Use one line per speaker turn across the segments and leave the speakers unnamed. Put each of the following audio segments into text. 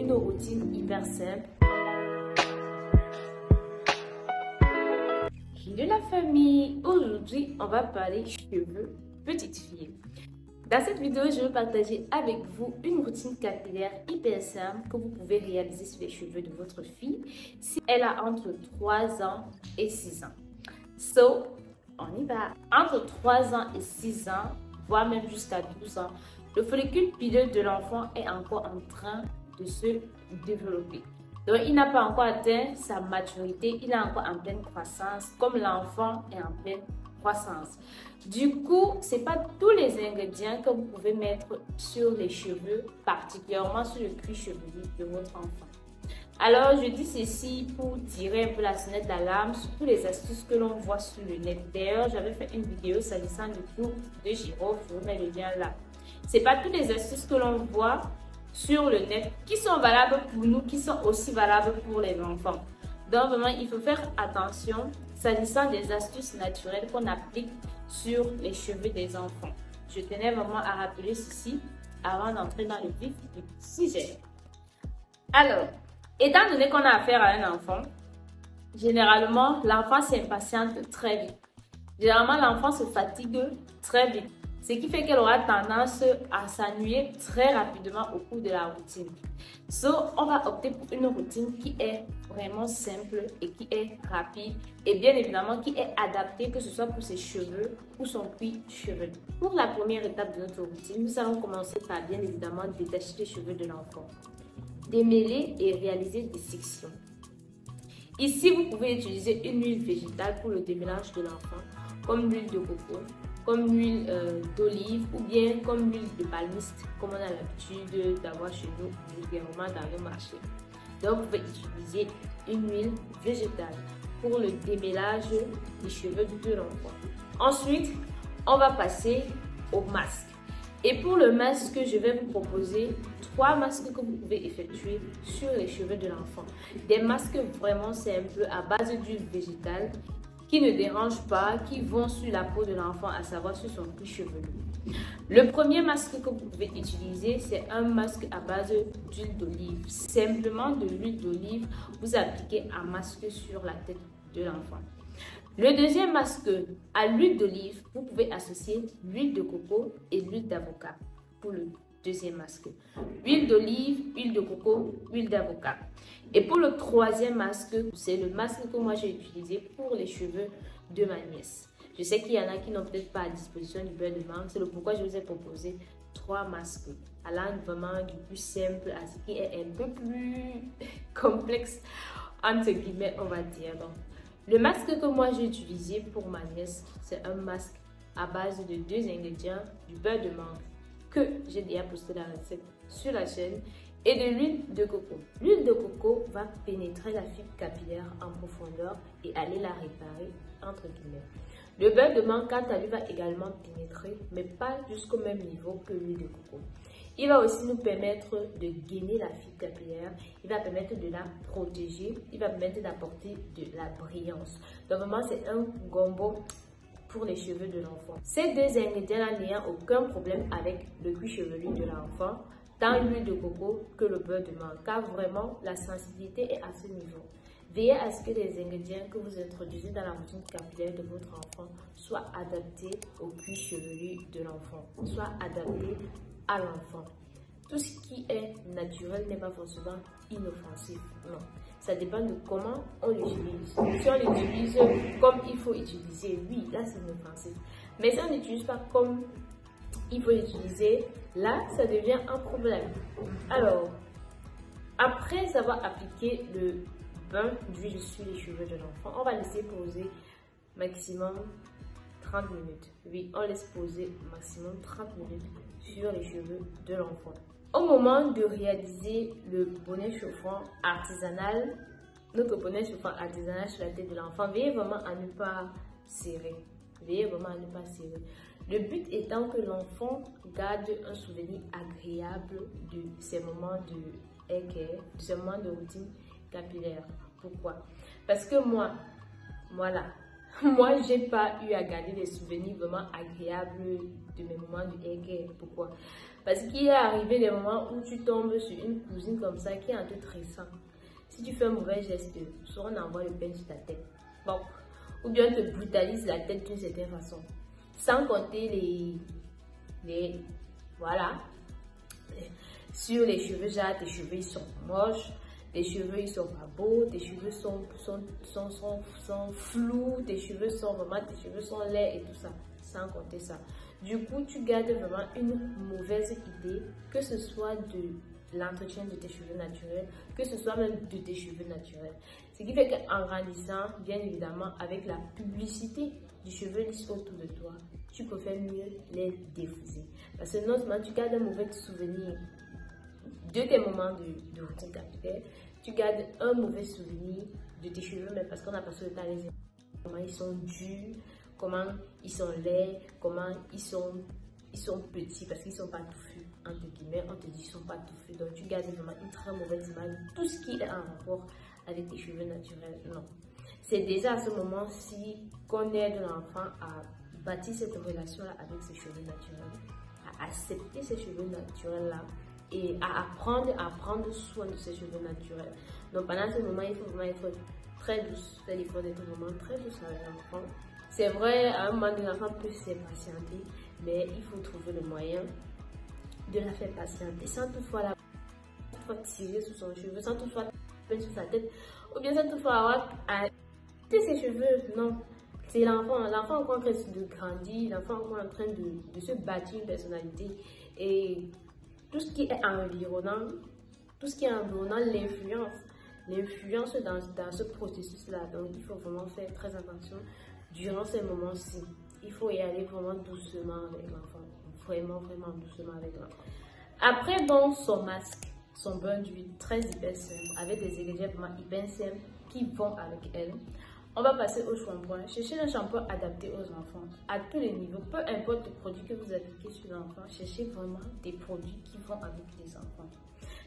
une routine hyper simple. De la famille, aujourd'hui on va parler cheveux petite fille. Dans cette vidéo, je vais partager avec vous une routine capillaire hyper simple que vous pouvez réaliser sur les cheveux de votre fille si elle a entre 3 ans et 6 ans. So, on y va. Entre 3 ans et 6 ans, voire même jusqu'à 12 ans, le follicule pileux de l'enfant est encore en train de se développer. Donc, il n'a pas encore atteint sa maturité, il est encore en pleine croissance, comme l'enfant est en pleine croissance. Du coup, ce n'est pas tous les ingrédients que vous pouvez mettre sur les cheveux, particulièrement sur le cuir chevelu de votre enfant. Alors, je dis ceci pour tirer un peu la sonnette d'alarme sur toutes les astuces que l'on voit sur le net. D'ailleurs, j'avais fait une vidéo s'agissant du groupe de Girofle, je vous mets le lien là. Ce n'est pas toutes les astuces que l'on voit sur le net qui sont valables pour nous, qui sont aussi valables pour les enfants. Donc vraiment, il faut faire attention s'agissant des astuces naturelles qu'on applique sur les cheveux des enfants. Je tenais vraiment à rappeler ceci avant d'entrer dans le vif du sujet. Alors, étant donné qu'on a affaire à un enfant, généralement, l'enfant s'impatiente très vite. Généralement, l'enfant se fatigue très vite. Ce qui fait qu'elle aura tendance à s'ennuyer très rapidement au cours de la routine. Donc, on va opter pour une routine qui est vraiment simple et qui est rapide et bien évidemment qui est adaptée, que ce soit pour ses cheveux ou son cuir chevelu. Pour la première étape de notre routine, nous allons commencer par bien évidemment détacher les cheveux de l'enfant, démêler et réaliser des sections. Ici, vous pouvez utiliser une huile végétale pour le démêlage de l'enfant, comme l'huile de coco, comme l'huile d'olive ou bien comme l'huile de palmiste, comme on a l'habitude d'avoir chez nous vulgairement dans le marché. Donc, vous pouvez utiliser une huile végétale pour le démêlage des cheveux de l'enfant. Ensuite, on va passer au masque. Et pour le masque, je vais vous proposer 3 masques que vous pouvez effectuer sur les cheveux de l'enfant. Des masques vraiment simples à base d'huile végétale qui ne dérangent pas, qui vont sur la peau de l'enfant, à savoir sur son cuir chevelu. Le premier masque que vous pouvez utiliser, c'est un masque à base d'huile d'olive. Simplement de l'huile d'olive, vous appliquez un masque sur la tête de l'enfant. Le deuxième masque à l'huile d'olive, vous pouvez associer l'huile de coco et l'huile d'avocat pour le deuxième masque. Huile d'olive, huile de coco, huile d'avocat. Et pour le troisième masque, c'est le masque que moi j'ai utilisé pour les cheveux de ma nièce. Je sais qu'il y en a qui n'ont peut-être pas à disposition du beurre de mangue. C'est le pourquoi je vous ai proposé 3 masques. Allant vraiment du plus simple à ce qui est un peu plus complexe, entre guillemets, on va dire. Donc, le masque que moi j'ai utilisé pour ma nièce, c'est un masque à base de 2 ingrédients, du beurre de mangue, que j'ai déjà posté la recette sur la chaîne, et de l'huile de coco. L'huile de coco va pénétrer la fibre capillaire en profondeur et aller la réparer, entre guillemets. Le beurre de mangue, quant à lui, va également pénétrer, mais pas jusqu'au même niveau que l'huile de coco. Il va aussi nous permettre de gainer la fibre capillaire, il va permettre de la protéger, il va permettre d'apporter de la brillance. Donc vraiment, c'est un gombo pour les cheveux de l'enfant. Ces 2 ingrédients-là n'ayant aucun problème avec le cuir chevelu de l'enfant, tant l'huile de coco que le beurre de mangue, car vraiment la sensibilité est à ce niveau. Veillez à ce que les ingrédients que vous introduisez dans la routine capillaire de votre enfant soient adaptés au cuir chevelu de l'enfant, soient adaptés à l'enfant. Tout ce qui est naturel n'est pas forcément inoffensif, non. Ça dépend de comment on l'utilise. Si on l'utilise comme il faut utiliser, oui, là c'est inoffensif. Mais si on n'utilise pas comme il faut l'utiliser, là ça devient un problème. Alors, après avoir appliqué le bain d'huile sur les cheveux de l'enfant, on va laisser poser maximum 30 minutes. Oui, on laisse poser maximum 30 minutes sur les cheveux de l'enfant. Au moment de réaliser le bonnet chauffant artisanal, notre bonnet chauffant artisanal sur la tête de l'enfant, veillez vraiment à ne pas serrer. Veillez vraiment à ne pas serrer. Le but étant que l'enfant garde un souvenir agréable de ces moments de hair care, de ces moments de routine capillaire. Pourquoi? Parce que moi, voilà, Moi, j'ai pas eu à garder des souvenirs vraiment agréables de mes moments de hair. Pourquoi? Parce qu'il est arrivé des moments où tu tombes sur une cousine comme ça qui est un peu tressant. Si tu fais un mauvais geste, soit on envoie le peigne sur ta tête. Bon. Ou bien on te brutalise la tête d'une certaine façon. Sans compter voilà. Sur les cheveux, genre, tes cheveux ils sont moches. Tes cheveux ils sont pas beaux, tes cheveux sont flous, tes cheveux sont laids et tout ça, sans compter ça. Du coup, tu gardes vraiment une mauvaise idée, que ce soit de l'entretien de tes cheveux naturels, que ce soit même de tes cheveux naturels. Ce qui fait qu'en grandissant, bien évidemment, avec la publicité du cheveu lisse autour de toi, tu peux faire mieux les défuser. Parce que non seulement tu gardes un mauvais souvenir de tes moments de routine capillaire, tu gardes un mauvais souvenir de tes cheveux, mais parce qu'on a passé le temps à les aimer. Comment ils sont durs, comment ils sont laids, comment ils sont petits parce qu'ils ne sont pas touffus. Entre guillemets, on te dit qu'ils ne sont pas touffus. Donc tu gardes vraiment une très mauvaise image de tout ce qui est en rapport avec tes cheveux naturels. Non. C'est déjà à ce moment-ci qu'on aide l'enfant à bâtir cette relation-là avec ses cheveux naturels, à accepter ses cheveux naturels-là, et à apprendre à prendre soin de ses cheveux naturels. Donc pendant ce moment, il faut vraiment être très douce. Il faut être vraiment très douce avec l'enfant. C'est vrai, à un moment donné, l'enfant peut s'impatienter, mais il faut trouver le moyen de la faire patienter sans toutefois tirer sur son cheveu, sans toutefois peindre sur sa tête, ou bien sans toutefois avoir à tirer ses cheveux. Non, c'est l'enfant. L'enfant est encore en train de grandir, l'enfant est encore en train de se bâtir une personnalité. Et tout ce qui est environnant, l'influence dans ce processus-là. Donc, il faut vraiment faire très attention durant ces moments-ci. Il faut y aller vraiment doucement avec l'enfant. Vraiment, vraiment doucement avec l'enfant. Après, bon, son masque, son bain d'huile très hyper simple, avec des ingrédients vraiment hyper simples qui vont avec elle. On va passer au shampoing. Cherchez un shampoing adapté aux enfants à tous les niveaux. Peu importe le produit que vous appliquez sur l'enfant, cherchez vraiment des produits qui vont avec les enfants.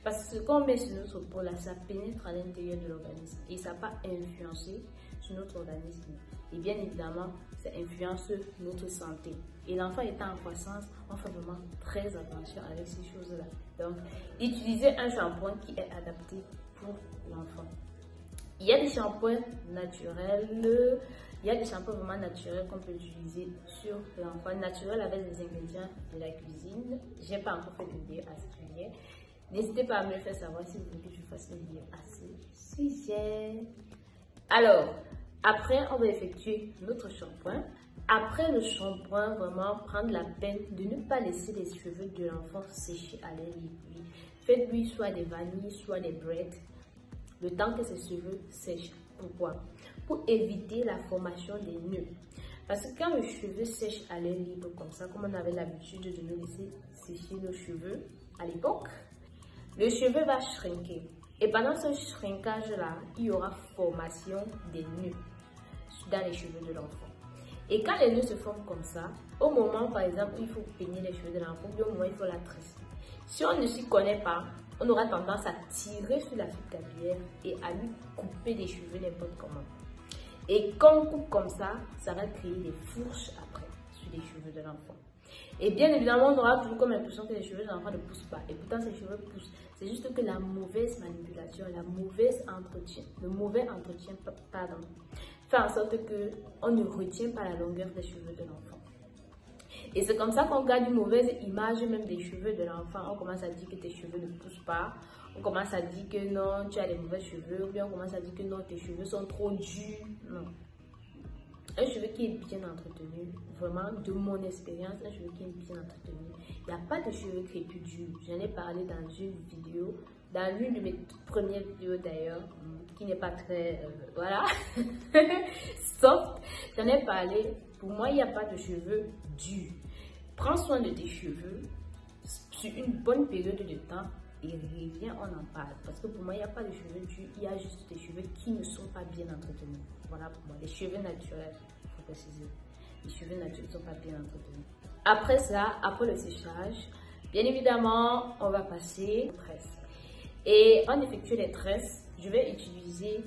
Parce que ce qu'on met sur notre peau là, ça pénètre à l'intérieur de l'organisme et ça va influencer sur notre organisme. Et bien évidemment, ça influence notre santé. Et l'enfant étant en croissance, on fait vraiment très attention avec ces choses-là. Donc, utilisez un shampoing qui est adapté pour l'enfant. Il y a des shampoings naturels, il y a des shampoings vraiment naturels qu'on peut utiliser sur l'enfant, naturel avec des ingrédients de la cuisine. Je n'ai pas encore fait de vidéo à ce sujet. N'hésitez pas à me le faire savoir si vous voulez que je fasse une vidéo à ce sujet. Alors, après, on va effectuer notre shampoing. Après le shampoing, vraiment prendre la peine de ne pas laisser les cheveux de l'enfant sécher à l'air libre. Faites-lui soit des vanilles, soit des breads, le temps que ses cheveux sèchent. Pourquoi? Pour éviter la formation des nœuds. Parce que quand le cheveu sèche à l'air libre comme ça, comme on avait l'habitude de nous laisser sécher nos cheveux à l'époque, le cheveu va shrinker. Et pendant ce shrinkage-là, il y aura formation des nœuds dans les cheveux de l'enfant. Et quand les nœuds se forment comme ça, au moment par exemple où il faut peigner les cheveux de l'enfant, au moment où il faut la tresser, si on ne s'y connaît pas, on aura tendance à tirer sur la fibre capillaire et à lui couper les cheveux n'importe comment. Et quand on coupe comme ça, ça va créer des fourches après sur les cheveux de l'enfant. Et bien évidemment, on aura toujours comme l'impression que les cheveux de l'enfant ne poussent pas. Et pourtant, ces cheveux poussent. C'est juste que la mauvaise manipulation, le mauvais entretien, fait en sorte qu'on ne retient pas la longueur des cheveux de l'enfant. Et c'est comme ça qu'on garde une mauvaise image même des cheveux de l'enfant. On commence à dire que tes cheveux ne poussent pas. On commence à dire que non, tu as des mauvais cheveux. Ou bien on commence à dire que non, tes cheveux sont trop durs. Non. Un cheveu qui est bien entretenu, vraiment de mon expérience, un cheveu qui est bien entretenu, il n'y a pas de cheveux crépus durs. J'en ai parlé dans une vidéo, dans l'une de mes premières vidéos d'ailleurs, qui n'est pas très, voilà, soft. J'en ai parlé, pour moi il n'y a pas de cheveux durs. Prends soin de tes cheveux sur une bonne période de temps et reviens, on en parle. Parce que pour moi, il n'y a pas de cheveux durs, il y a juste des cheveux qui ne sont pas bien entretenus. Voilà pour moi, les cheveux naturels, il faut préciser. Les cheveux naturels ne sont pas bien entretenus. Après ça, après le séchage, bien évidemment, on va passer aux tresses. Et en effectuant les tresses, je vais utiliser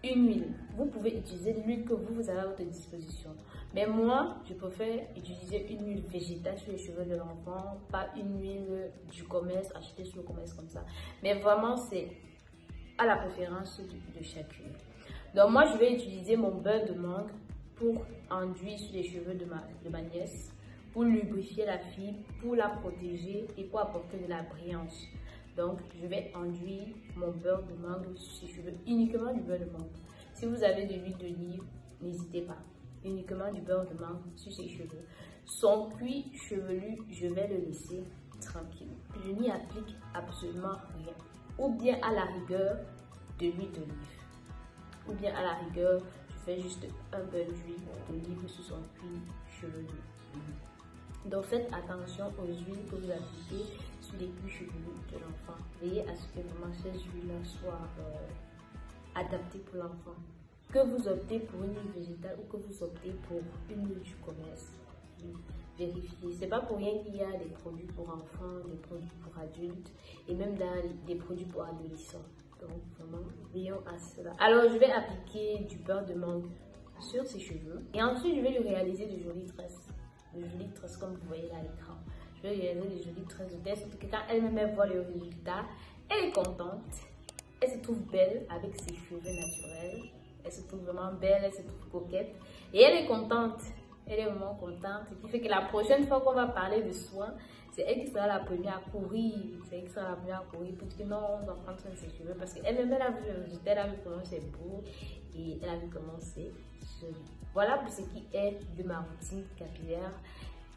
une huile. Vous pouvez utiliser l'huile que vous avez à votre disposition. Mais moi, je préfère utiliser une huile végétale sur les cheveux de l'enfant, pas une huile du commerce, achetée sur le commerce comme ça. Mais vraiment, c'est à la préférence de chacune. Donc moi, je vais utiliser mon beurre de mangue pour enduire sur les cheveux de ma nièce, pour lubrifier la fibre, pour la protéger et pour apporter de la brillance. Donc, je vais enduire mon beurre de mangue sur ses cheveux, uniquement du beurre de mangue. Si vous avez de l'huile d'olive, n'hésitez pas. Uniquement du beurre de mangue sur ses cheveux. Son cuir chevelu, je vais le laisser tranquille. Je n'y applique absolument rien. Ou bien à la rigueur de l'huile d'olive. Ou bien à la rigueur, je fais juste un peu d'huile d'olive sur son cuir chevelu. Donc faites attention aux huiles que vous appliquez sur les cuirs chevelus de l'enfant. Veillez à ce que vraiment ces huiles soient adaptées pour l'enfant. Que vous optez pour une huile végétale ou que vous optez pour une huile du commerce, vérifiez. C'est pas pour rien qu'il y a des produits pour enfants, des produits pour adultes et même des produits pour adolescents. Donc vraiment, veillons à cela. Alors je vais appliquer du beurre de mangue sur ses cheveux et ensuite je vais lui réaliser de jolies tresses. De jolies tresses comme vous voyez là à l'écran. Je vais lui réaliser de jolies tresses de test que quand elle-même voit le résultat, elle est contente. Elle se trouve belle avec ses cheveux naturels. Elle se trouve vraiment belle, elle se trouve coquette. Et elle est contente. Elle est vraiment contente. Ce qui fait que la prochaine fois qu'on va parler de soins, c'est elle qui sera la première à courir. C'est elle qui sera la première à courir pour dire non, on va prendre soin de ses cheveux. Parce qu'elle-même, elle a vu le résultat, elle a vu comment c'est beau. Et elle a vu comment c'est joli. Voilà pour ce qui est de ma routine capillaire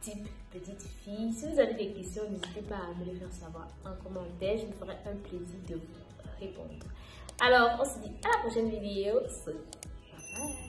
type petite fille. Si vous avez des questions, n'hésitez pas à me les faire savoir en commentaire. Je me ferai un plaisir de vous répondre. Alors, on se dit à la prochaine vidéo. Bye bye.